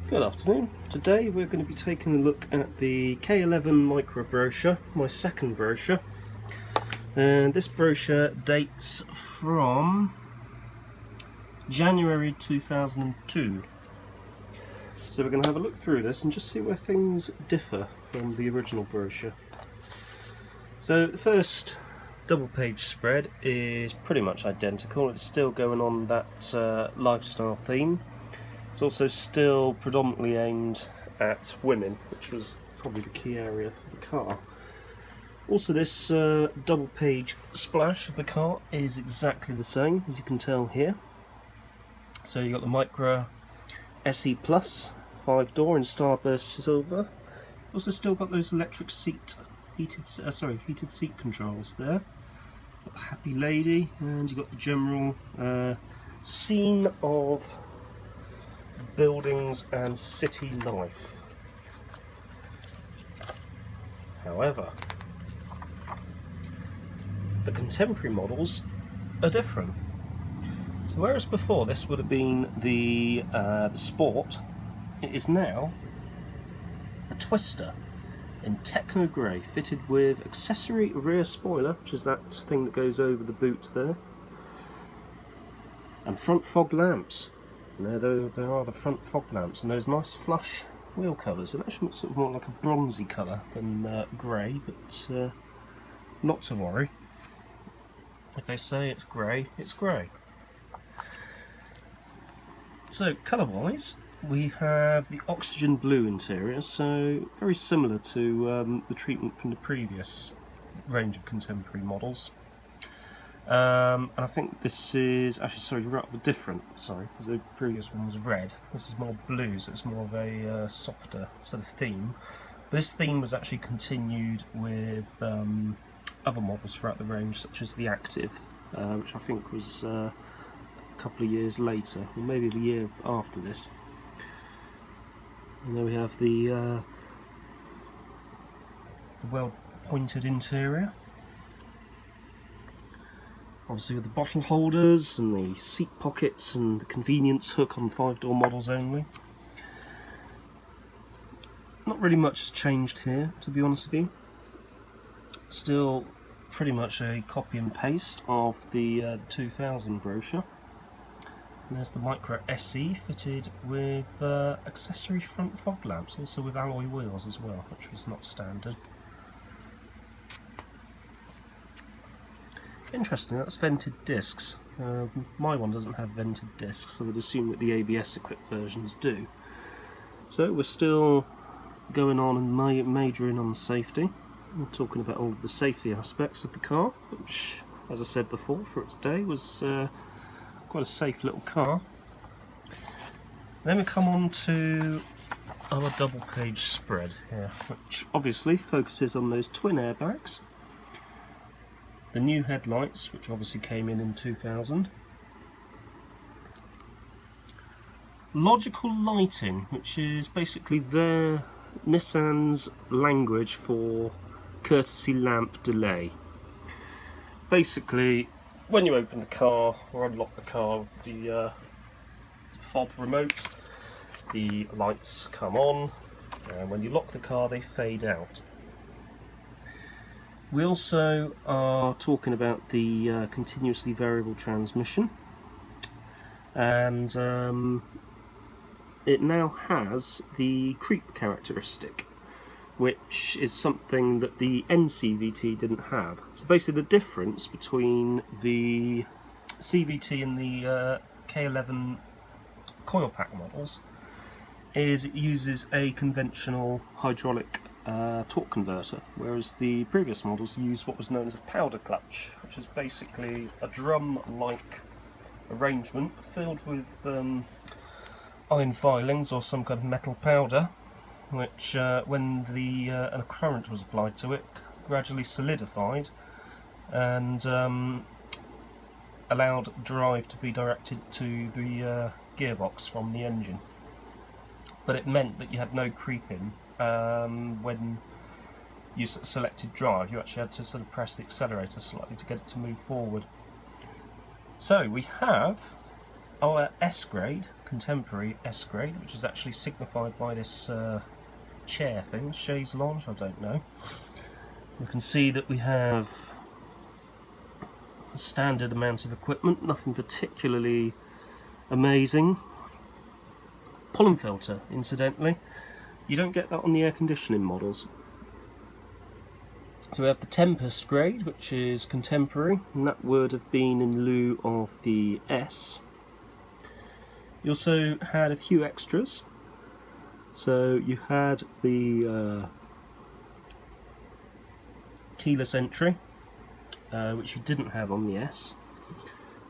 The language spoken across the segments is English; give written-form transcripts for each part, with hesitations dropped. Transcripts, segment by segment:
Good afternoon. Today we're going to be taking a look at the K11 Micra brochure, my second brochure. And this brochure dates from January 2002. So we're going to have a look through this and just see where things differ from the original brochure. So the first double page spread is pretty much identical. It's still going on that lifestyle theme. It's also still predominantly aimed at women, which was probably the key area for the car. Also, this double page splash of the car is exactly the same, as you can tell here. So you've got the Micra SE Plus 5-door in Starburst Silver. Also still got those electric seat, heated seat controls there. Got the happy lady, and you've got the general scene of buildings and city life. However, the contemporary models are different. So whereas before this would have been the Sport, it is now a Twister in techno grey, fitted with accessory rear spoiler, which is that thing that goes over the boot there, and front fog lamps. There are the front fog lamps and those nice flush wheel covers. It actually looks sort of more like a bronzy colour than grey, but not to worry. If they say it's grey, it's grey. So colour-wise, we have the oxygen blue interior, so very similar to the treatment from the previous range of contemporary models. And I think this is actually rather different. Because the previous one was red. This is more blue, so it's more of a softer sort of theme. But this theme was actually continued with other models throughout the range, such as the Active, which I think was a couple of years later, or maybe the year after this. And then we have the well-pointed interior. Obviously with the bottle holders and the seat pockets and the convenience hook on 5-door models only. Not really much has changed here, to be honest with you. Still pretty much a copy and paste of the 2000 brochure. And there's the Micra SE fitted with accessory front fog lamps, also with alloy wheels as well, which was not standard. Interesting, that's vented discs. My one doesn't have vented discs, so I would assume that the ABS equipped versions do. So we're still going on and majoring on safety. We're talking about all the safety aspects of the car, which, as I said before, for its day was quite a safe little car. Then we come on to our double page spread here, which obviously focuses on those twin airbags. The new headlights, which obviously came in 2000. Logical lighting, which is basically their Nissan's language for courtesy lamp delay. Basically, when you open the car or unlock the car with the fob remote, the lights come on, and when you lock the car they fade out. We also are talking about the continuously variable transmission, and it now has the creep characteristic, which is something that the NCVT didn't have. So basically the difference between the CVT and the K11 coil pack models is it uses a conventional hydraulic torque converter, whereas the previous models used what was known as a powder clutch, which is basically a drum-like arrangement filled with iron filings or some kind of metal powder, which when a current was applied to it, gradually solidified and allowed drive to be directed to the gearbox from the engine. But it meant that you had no creeping when you selected drive. You actually had to sort of press the accelerator slightly to get it to move forward. So we have our S grade, contemporary S grade, which is actually signified by this chair thing, chaise lounge, I don't know. You can see that we have a standard amount of equipment, nothing particularly amazing. Pollen filter, incidentally, you don't get that on the air conditioning models. So we have the Tempest grade, which is contemporary, and that would have been in lieu of the S. You also had a few extras. So you had the keyless entry, which you didn't have on the S,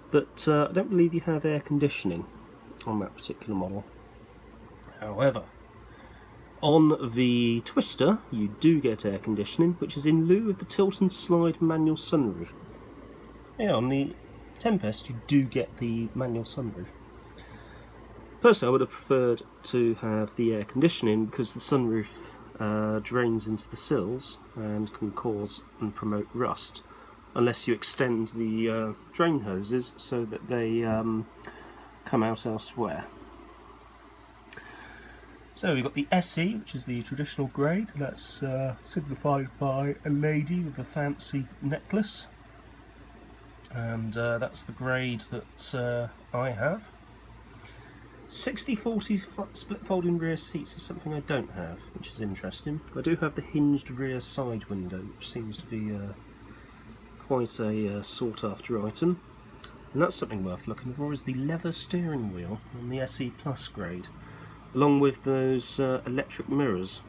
but I don't believe you have air conditioning on that particular model. However, on the Twister you do get air conditioning, which is in lieu of the tilt and slide manual sunroof. Yeah, on the Tempest you do get the manual sunroof. Personally, I would have preferred to have the air conditioning because the sunroof drains into the sills and can cause and promote rust, unless you extend the drain hoses so that they come out elsewhere. So we've got the SE, which is the traditional grade. That's signified by a lady with a fancy necklace, and that's the grade that I have. 60/40 split folding rear seats is something I don't have, which is interesting. I do have the hinged rear side window, which seems to be quite a sought after item. And that's something worth looking for, is the leather steering wheel on the SE Plus grade, along with those electric mirrors.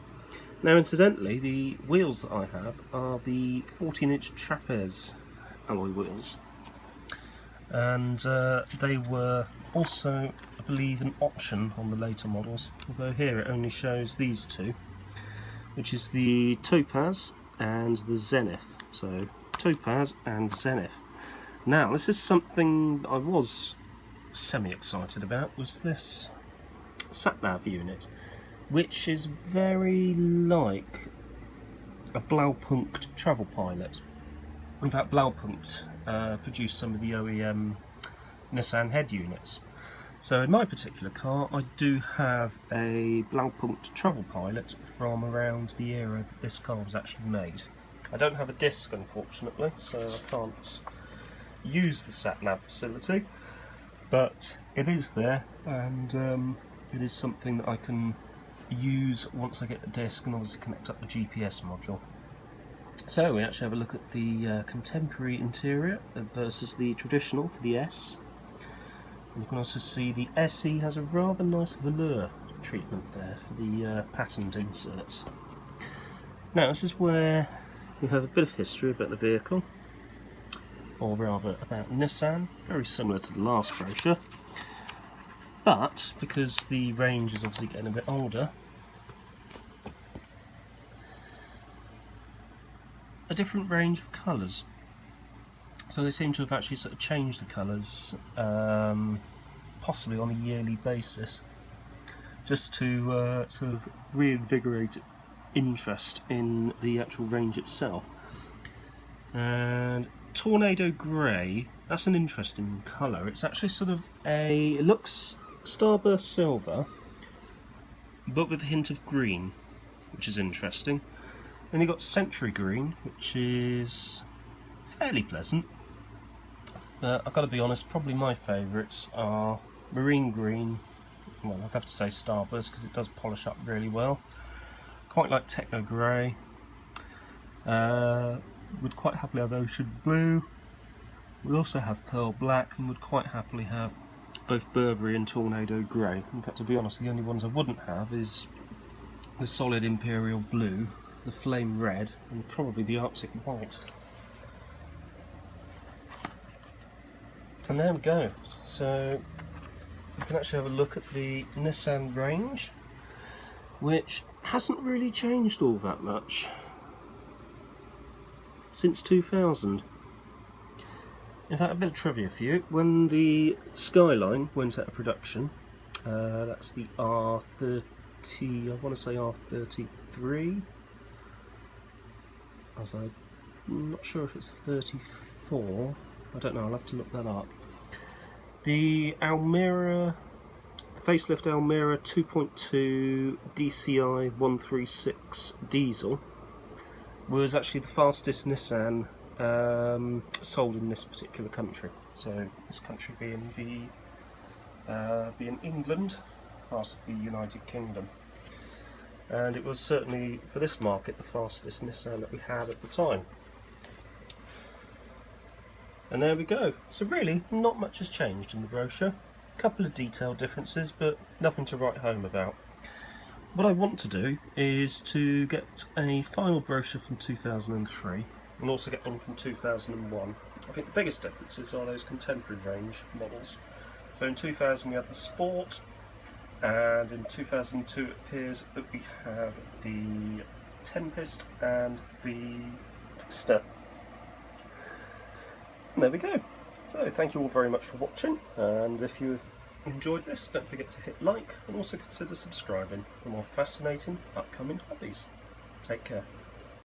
Now incidentally, the wheels that I have are the 14-inch trapeze alloy wheels, and they were also, I believe, an option on the later models, although here it only shows these two, which is the Topaz and the Zenith. So Topaz and Zenith. Now this is something that I was semi-excited about, was this sat-nav unit, which is very like a Blaupunkt travel pilot. In fact, Blaupunkt produced some of the OEM Nissan head units. So in my particular car I do have a Blaupunkt travel pilot from around the era that this car was actually made. I don't have a disc, unfortunately, so I can't use the sat-nav facility, but it is there, and it is something that I can use once I get the disc and obviously connect up the GPS module. So we actually have a look at the contemporary interior versus the traditional for the S. And you can also see the SE has a rather nice velour treatment there for the patterned inserts. Now this is where we have a bit of history about the vehicle, or rather about Nissan, very similar to the last brochure, but because the range is obviously getting a bit older, a different range of colours. So they seem to have actually sort of changed the colours, possibly on a yearly basis, just to sort of reinvigorate interest in the actual range itself. And Tornado Grey, that's an interesting colour. It's actually sort of it looks Starburst Silver, but with a hint of green, which is interesting. Then you've got Century Green, which is fairly pleasant. But I've got to be honest, probably my favourites are Marine Green, well I'd have to say Starburst because it does polish up really well. Quite like Techno Grey. Would quite happily have Ocean Blue. We also have Pearl Black, and would quite happily have both Burberry and Tornado Grey. In fact, to be honest, the only ones I wouldn't have is the solid Imperial Blue, the Flame Red, and probably the Arctic White. And there we go. So you can actually have a look at the Nissan range, which hasn't really changed all that much since 2000. In fact, a bit of trivia for you. When the Skyline went out of production, that's the R30, I want to say R33. I'm not sure if it's a 34. I don't know, I'll have to look that up. The Almira, the facelift Almira 2.2 DCI 136 diesel was actually the fastest Nissan sold in this particular country. So this country being England, part of the United Kingdom. And it was certainly, for this market, the fastest Nissan that we had at the time. And there we go. So really, not much has changed in the brochure. A couple of detail differences, but nothing to write home about. What I want to do is to get a final brochure from 2003 and also get one from 2001. I think the biggest differences are those contemporary range models. So in 2000 we had the Sport, and in 2002 it appears that we have the Tempest and the Twister. And there we go. So thank you all very much for watching, and if you've enjoyed this, don't forget to hit like and also consider subscribing for more fascinating upcoming hobbies. Take care.